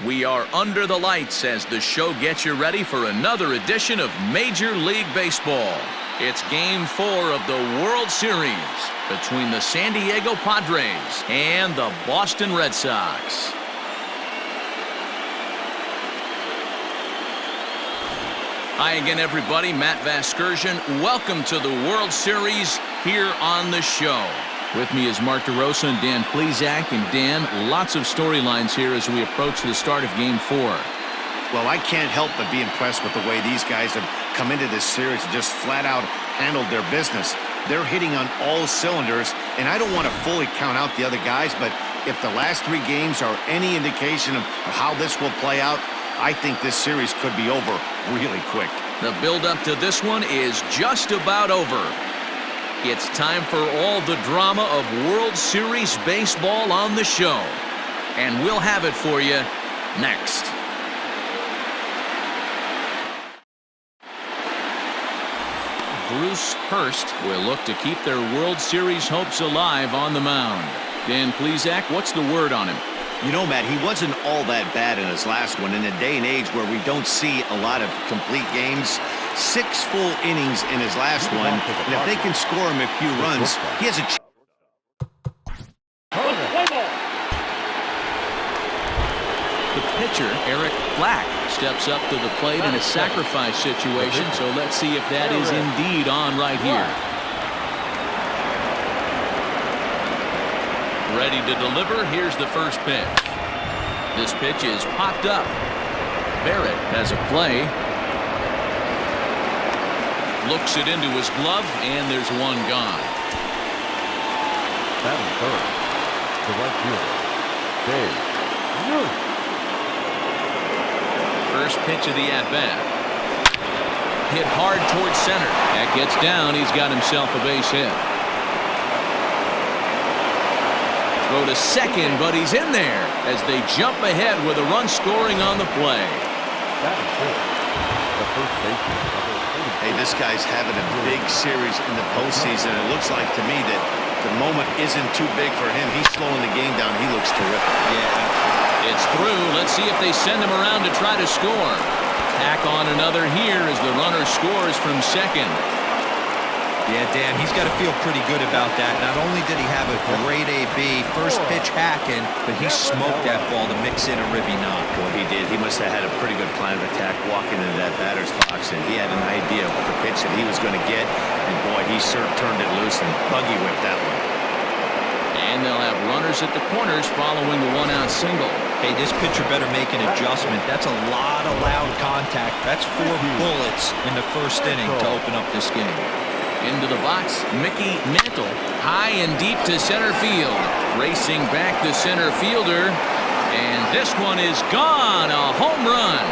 We are under the lights as the show gets you ready for another edition of Major League Baseball. It's Game 4 of the World Series between the San Diego Padres and the Boston Red Sox. Hi again, everybody. Matt Vasgersian. Welcome to the World Series here on the show. With me is Mark DeRosa and Dan Plesac. And Dan, lots of storylines here as we approach the start of Game 4. Well, I can't help but be impressed with the way these guys have come into this series and just flat out handled their business. They're hitting on all cylinders, and I don't want to fully count out the other guys, but if the last 3 games are any indication of how this will play out, I think this series could be over really quick. The build-up to this one is just about over. It's time for all the drama of World Series baseball on the show. And we'll have it for you next. Bruce Hurst will look to keep their World Series hopes alive on the mound. Dan Plesac, what's the word on him? You know, Matt, he wasn't all that bad in his last one. In a day and age where we don't see a lot of complete games, 6 full innings in his last one, and if they can score him a few runs, he has a chance. The pitcher, Eric Black, steps up to the plate in a sacrifice situation, so let's see if that is indeed on right here. Ready to deliver. Here's the first pitch. This pitch is popped up. Barrett has a play. Looks it into his glove, and there's one gone. Batting third, the right fielder, Dave Ruth. First pitch of the at-bat. Hit hard towards center. That gets down. He's got himself a base hit. Throw to second, but he's in there as they jump ahead with a run scoring on the play. Batting fourth, the first baseman. Hey, this guy's having a big series in the postseason. It looks like to me that the moment isn't too big for him. He's slowing the game down. He looks terrific. Yeah. It's through. Let's see if they send him around to try to score. Tack on another here as the runner scores from second. Yeah, Dan, he's got to feel pretty good about that. Not only did he have a great AB, first pitch hacking, but he smoked that ball to mix in a ribby knock. Well, he did. He must have had a pretty good plan of attack walking into that batter's box, and he had an idea of the pitch that he was going to get, and boy, he sure turned it loose and buggy whipped that one. And they'll have runners at the corners following the one-out single. Hey, this pitcher better make an adjustment. That's a lot of loud contact. That's 4 bullets in the first inning to open up this game. Into the box, Mickey Mantle, high and deep to center field. Racing back the center fielder, and this one is gone, a home run.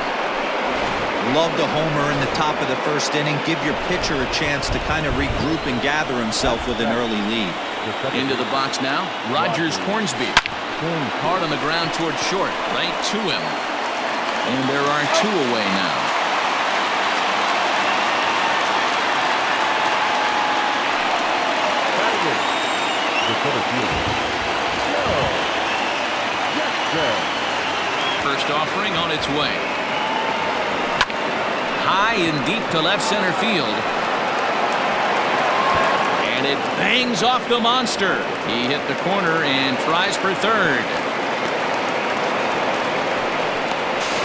Love the homer in the top of the first inning. Give your pitcher a chance to kind of regroup and gather himself with an early lead. Into the box now, Rogers Hornsby. Hard on the ground toward short, right to him. And there are 2 away now. First offering on its way. High and deep to left center field. And it bangs off the monster. He hit the corner and tries for third.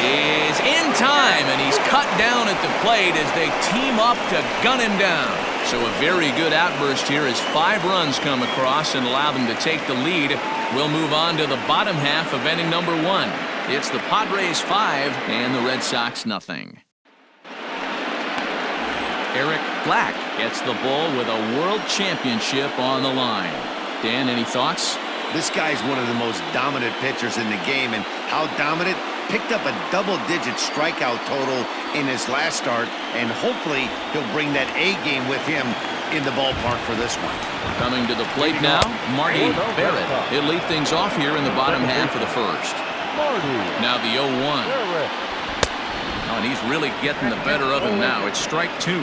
Is in time, and he's cut down at the plate as they team up to gun him down. So a very good outburst here as 5 runs come across and allow them to take the lead. We'll move on to the bottom half of inning number 1. It's the Padres 5 and the Red Sox nothing. Eric Black gets the ball with a world championship on the line. Dan, any thoughts? This guy's one of the most dominant pitchers in the game, and how dominant? Picked up a double-digit strikeout total in his last start, and hopefully he'll bring that A game with him in the ballpark for this one. Coming to the plate now, Marty Barrett. He'll lead things off here in the bottom half of the first. Now the 0-1. Oh, and he's really getting the better of him now. It's strike 2.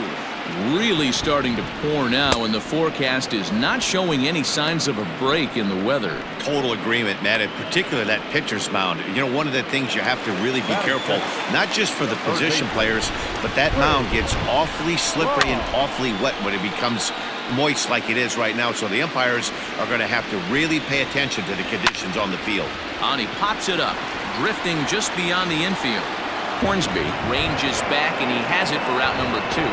Really starting to pour now, and the forecast is not showing any signs of a break in the weather. Total agreement, Matt, in particular that pitcher's mound. You know, one of the things you have to really be careful, not just for the position players, but that mound gets awfully slippery and awfully wet when it becomes moist like it is right now. So the umpires are going to have to really pay attention to the conditions on the field. And he pops it up, drifting just beyond the infield. Hornsby ranges back, and he has it for out number 2.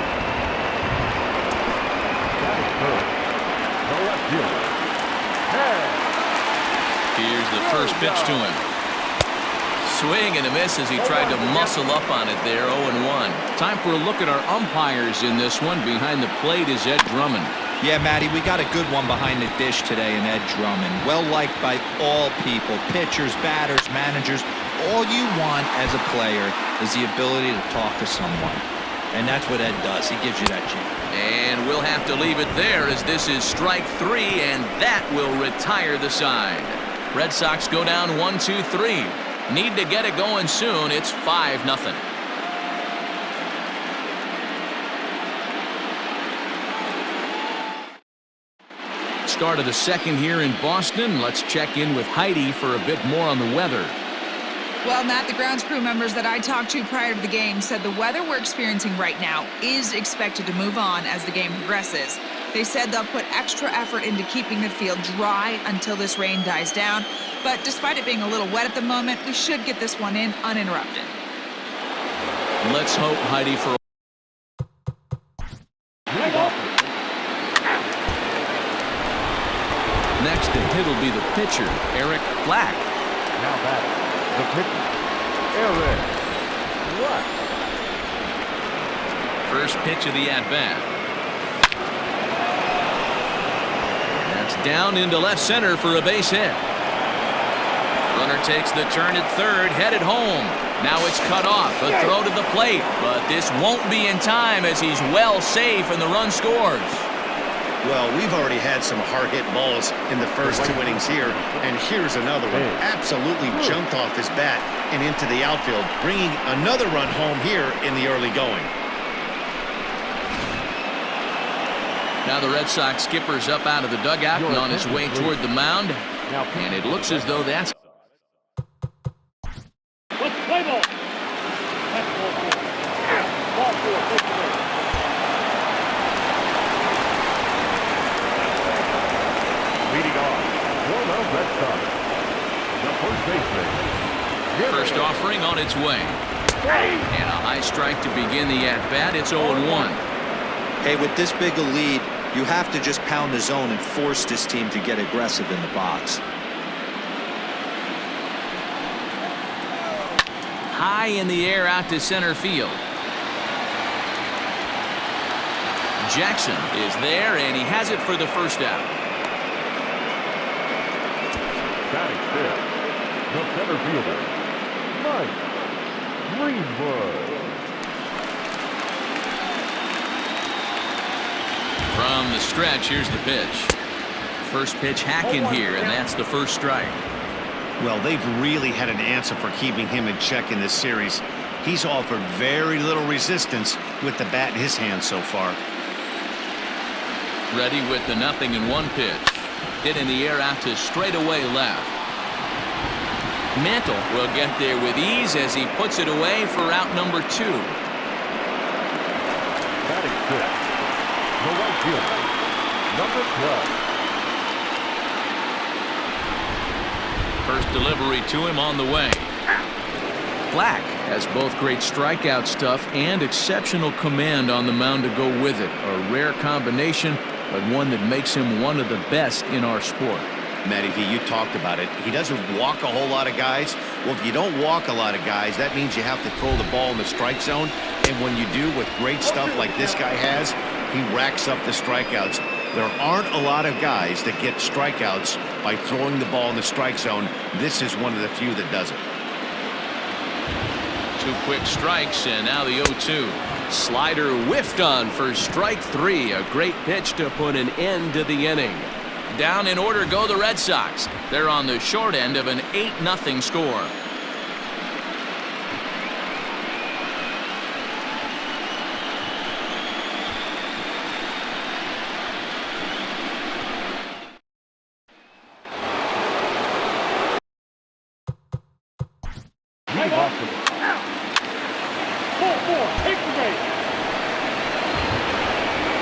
Here's the first pitch to him. Swing and a miss as he tried to muscle up on it there. 0-1. Time for a look at our umpires in this one. Behind the plate is Ed Drummond. Yeah, Matty, we got a good one behind the dish today in Ed Drummond. Well liked by all people, pitchers, batters, managers. All you want as a player is the ability to talk to someone. And that's what Ed does. He gives you that chance. And we'll have to leave it there as this is strike 3, and that will retire the side. Red Sox go down 1-2-3. Need to get it going soon. It's 5-0. Start of the second here in Boston. Let's check in with Heidi for a bit more on the weather. Well, Matt, the grounds crew members that I talked to prior to the game said the weather we're experiencing right now is expected to move on as the game progresses. They said they'll put extra effort into keeping the field dry until this rain dies down. But despite it being a little wet at the moment, we should get this one in uninterrupted. Let's hope, Heidi, for next to hit will be the pitcher, Eric Black. Now batting, the pitcher, Eric Black. First pitch of the at-bat. That's down into left center for a base hit. Runner takes the turn at third, headed home. Now it's cut off, a throw to the plate, but this won't be in time as he's well safe and the run scores. Well, we've already had some hard-hit balls in the first 2 innings here, and here's another one. Absolutely jumped off his bat and into the outfield, bringing another run home here in the early going. Now the Red Sox skipper's up out of the dugout and on his way toward the mound, and it looks as though that's first offering on its way. And a high strike to begin the at-bat. It's 0-1. Hey, with this big a lead, you have to just pound the zone and force this team to get aggressive in the box. High in the air out to center field. Jackson is there, and he has it for the first out. Batting fifth, the center fielder, Mike Greenwood. From the stretch, here's the pitch. First pitch hacking here, and that's the first strike. Well, they've really had an answer for keeping him in check in this series. He's offered very little resistance with the bat in his hand so far. Ready with the 0-1 pitch. Hit in the air out to straightaway left. Mantle will get there with ease as he puts it away for out number 2. Batting fifth, the right fielder, number 12. First delivery to him on the way. Black has both great strikeout stuff and exceptional command on the mound to go with it. A rare combination, but one that makes him one of the best in our sport. Matty V, you talked about it. He doesn't walk a whole lot of guys. Well, if you don't walk a lot of guys, that means you have to throw the ball in the strike zone. And when you do with great stuff like this guy has, he racks up the strikeouts. There aren't a lot of guys that get strikeouts by throwing the ball in the strike zone. This is one of the few that does it. 2 quick strikes, and now the 0-2. Slider whiffed on for strike 3. A great pitch to put an end to the inning. Down in order go the Red Sox. They're on the short end of an 8-0 score.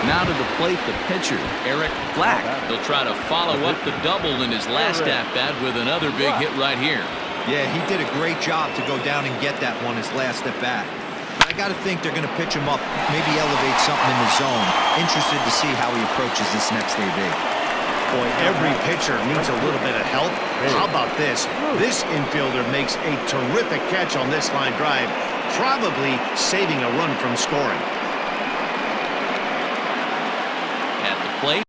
Now to the plate, the pitcher, Eric Black. He'll try to follow up the double in his last at-bat with another big hit right here. Yeah, he did a great job to go down and get that one his last at-bat. I got to think they're going to pitch him up, maybe elevate something in the zone. Interested to see how he approaches this next AB. Boy, every pitcher needs a little bit of help. How about this? This infielder makes a terrific catch on this line drive, probably saving a run from scoring. At the plate,